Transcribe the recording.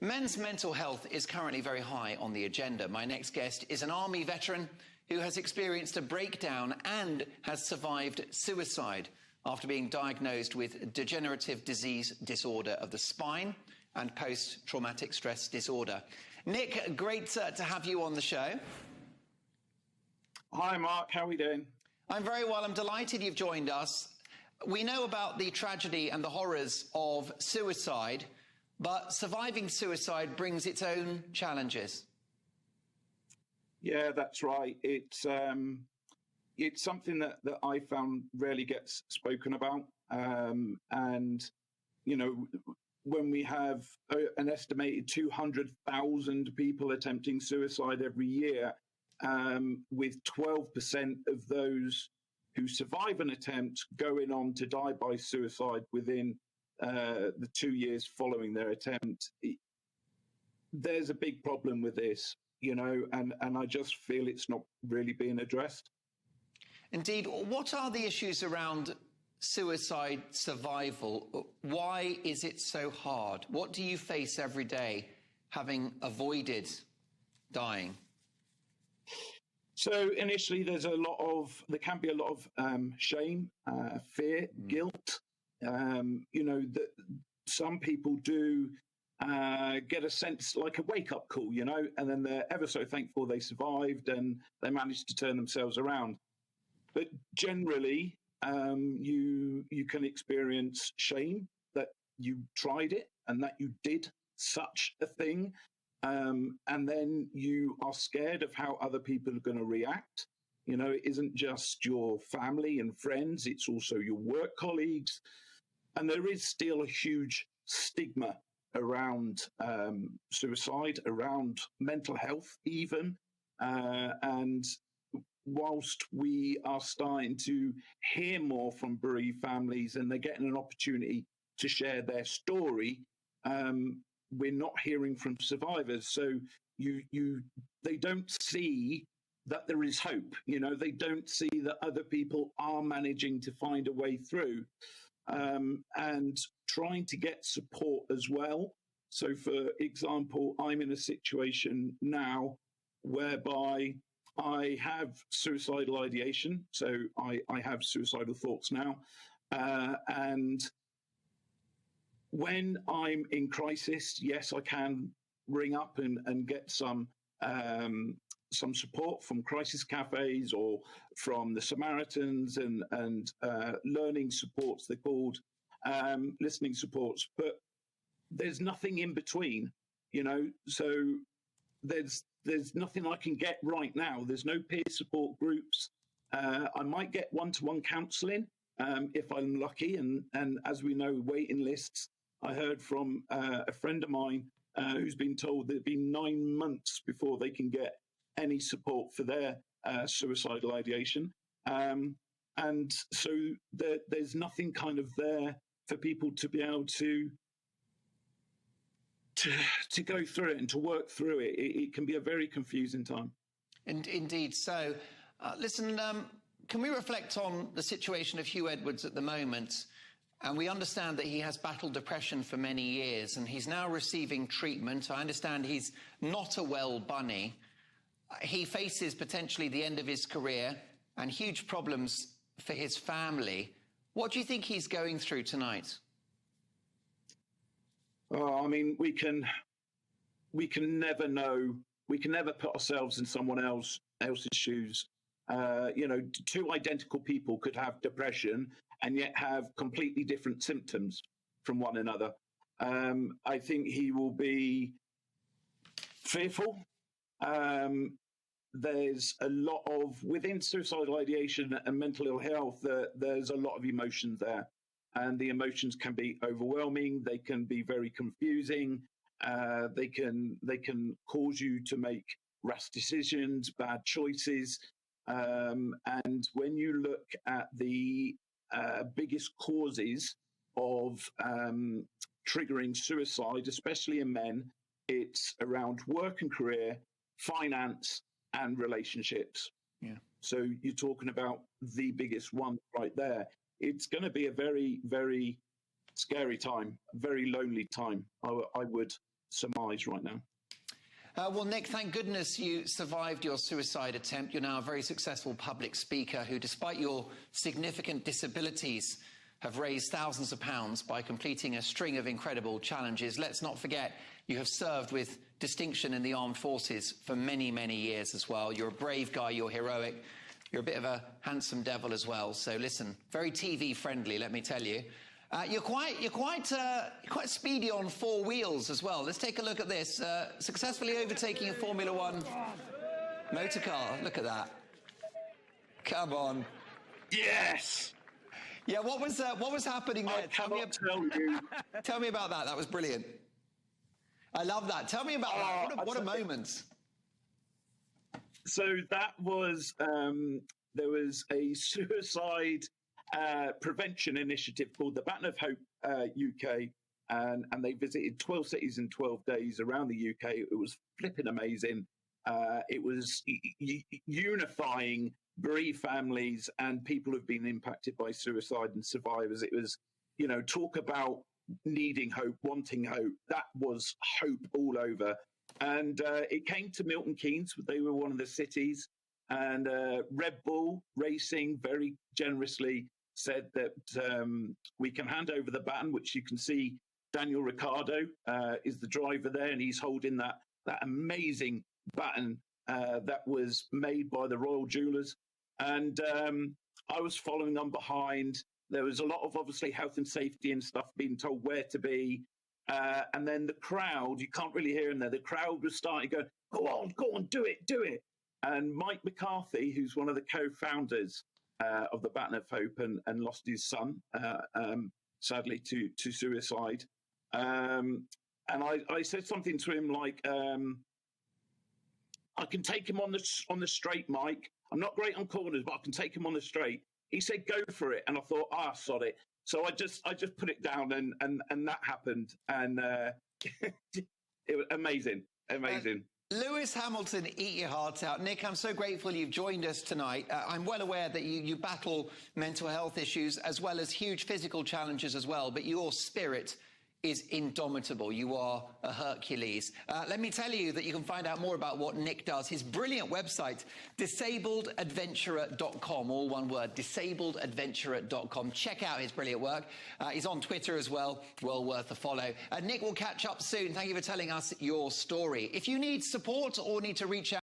Men's mental health is currently very high on the agenda. My next guest is an army veteran who has experienced a breakdown and has survived suicide after being diagnosed with degenerative disease disorder of the spine and post-traumatic stress disorder. Nick, great to have you on the show. Hi, Mark. How are we doing? I'm very well. I'm delighted you've joined us. We know about the tragedy and the horrors of suicide, but surviving suicide brings its own challenges. Yeah, that's right. It's something that I found rarely gets spoken about. And, you know, when we have an estimated 200,000 people attempting suicide every year, with 12% of those who survive an attempt going on to die by suicide within the 2 years following their attempt, there's a big problem with this, you know, and I just feel it's not really being addressed. Indeed. What are the issues around suicide survival? Why is it so hard? What do you face every day having avoided dying? So initially there can be a lot of shame, fear, guilt. You know, that some people do get a sense like a wake-up call, you know, and then they're ever so thankful they survived and they managed to turn themselves around. But generally, you can experience shame that you tried it and that you did such a thing. And then you are scared of how other people are going to react. You know, it isn't just your family and friends, it's also your work colleagues. And there is still a huge stigma around suicide, around mental health even. And whilst we are starting to hear more from bereaved families and they're getting an opportunity to share their story, we're not hearing from survivors. So they don't see that there is hope. You know, they don't see that other people are managing to find a way through, and trying to get support as well. So, for example, I'm in a situation now whereby I have suicidal ideation. So I have suicidal thoughts now. And when I'm in crisis, yes, I can ring up and get some support from crisis cafes or from the Samaritans and learning supports, they're called, listening supports. But there's nothing in between, you know, so there's nothing I can get right now. There's no peer support groups. I might get one-to-one counselling if I'm lucky. And as we know, waiting lists, I heard from a friend of mine who's been told that it'd be 9 months before they can get any support for their suicidal ideation. And so there's nothing kind of there for people to be able to go through it and to work through it. It can be a very confusing time. Indeed. So, listen, can we reflect on the situation of Hugh Edwards at the moment? And we understand that he has battled depression for many years and he's now receiving treatment. I understand he's not a well bunny. He faces potentially the end of his career and huge problems for his family. What do you think he's going through tonight? Oh, I mean, we can never know. We can never put ourselves in someone else's shoes. You know, two identical people could have depression and yet have completely different symptoms from one another. I think he will be fearful. There's a lot of, within suicidal ideation and mental ill health, there's a lot of emotions there. And the emotions can be overwhelming. They can be very confusing. They can cause you to make rash decisions, bad choices. And when you look at the biggest causes of triggering suicide, especially in men, it's around work and career, finance, and relationships. Yeah. So you're talking about the biggest one right there. It's going to be a very, very scary time, very lonely time, I would surmise right now. Well, Nick, thank goodness you survived your suicide attempt. You're now a very successful public speaker who, despite your significant disabilities, have raised thousands of pounds by completing a string of incredible challenges. Let's not forget, you have served with distinction in the armed forces for many, many years as well. You're a brave guy, you're heroic. You're a bit of a handsome devil as well. So listen, very TV friendly, let me tell you. You're quite speedy on four wheels as well. Let's take a look at this. Successfully overtaking a Formula One motor car. Look at that. Come on. Yes. Yeah. What was happening there? Tell you. Tell me about that. That was brilliant. I love that. Tell me about that. What a moment. So that was there was a suicide prevention initiative called the Baton of Hope UK, and they visited 12 cities in 12 days around the UK. It was flipping amazing. It was unifying bereaved families and people who've been impacted by suicide and survivors. It was, talk about needing hope, wanting hope. That was hope all over. And it came to Milton Keynes. They were one of the cities. And Red Bull Racing very generously said that we can hand over the baton, which you can see Daniel Ricciardo is the driver there, and he's holding that amazing baton that was made by the Royal Jewellers. And I was following on behind. There was a lot of, obviously, health and safety and stuff, being told where to be. And then the crowd, you can't really hear them there, the crowd was starting to go on, do it. And Mike McCarthy, who's one of the co-founders of the Baton of Hope and lost his son, sadly, to suicide. And I said something to him like, I can take him on the straight, Mike. I'm not great on corners, but I can take him on the straight. He said, go for it. And I thought, sod it. So I just put it down and that happened. And it was amazing. Lewis Hamilton, eat your heart out. Nick, I'm so grateful you've joined us tonight. I'm well aware that you battle mental health issues as well as huge physical challenges as well, but your spirit is indomitable. You are a Hercules. Let me tell you that you can find out more about what Nick does. His brilliant website, disabledadventurer.com, all one word, disabledadventurer.com. Check out his brilliant work. He's on Twitter as well, well worth a follow. Nick will catch up soon. Thank you for telling us your story. If you need support or need to reach out